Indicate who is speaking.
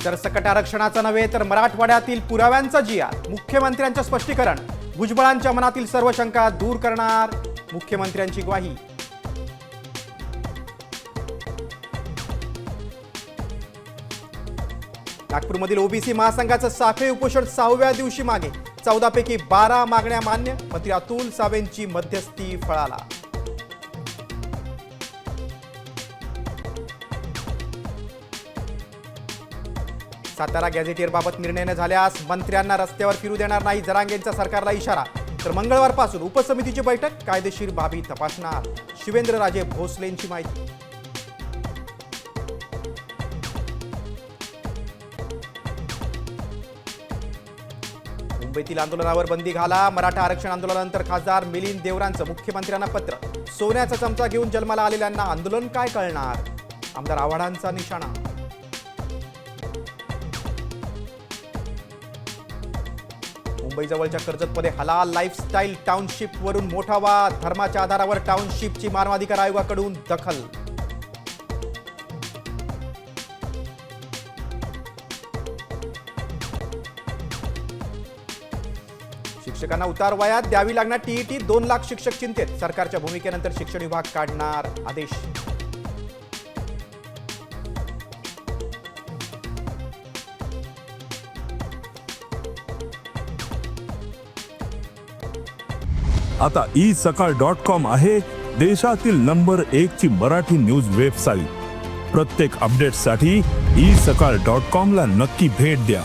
Speaker 1: सरसकट आरक्षणाचा नव्हे तर मराठवाड्यातील पुराव्यांचा जिया, मुख्यमंत्र्यांचं स्पष्टीकरण. भुजबळांच्या मनातील सर्व शंका दूर करणार मुख्यमंत्र्यांची ग्वाही. नागपूरमधील ओबीसी महासंघाचं साखळी उपोषण 6व्या दिवशी मागे. 14 पैकी 12 मागण्या मान्य. मंत्री अतुल सावेंची मध्यस्थी फळाला. सातारा गॅझेटियरबाबत निर्णय न झाल्यास मंत्र्यांना रस्त्यावर फिरू देणार नाही, जरांगेंचा सरकारला इशारा. तर मंगळवारपासून उपसमितीची बैठक, कायदेशीर बाबी तपासणार. शिवेंद्रराजे भोसलेंची माहिती. मुंबईतील आंदोलनावर बंदी घाला. मराठा आरक्षण आंदोलनानंतर खासदार मिलिंद देवरांचं मुख्यमंत्र्यांना पत्र. सोन्याचा चमचा घेऊन जन्माला आलेल्यांना आंदोलन काय कळणार, आमदार आव्हाडांचा निशाणा. मुंबईजवळच्या कर्जतमध्ये हलाल लाईफस्टाईल टाउनशिपवरून मोठा वाद. धर्माच्या आधारावर टाउनशिपची मानवाधिकार आयोगाकडून दखल. शिक्षकांना उतार वयात द्यावी लागणार टीईटी. 2 लाख शिक्षक चिंतेत. सरकारच्या भूमिकेनंतर शिक्षण विभाग काढणार आदेश.
Speaker 2: आता isakal.com आहे देशातील नंबर 1 ची मराठी न्यूज वेबसाईट. प्रत्येक अपडेटसाठी isakal.com ला नक्की भेट द्या.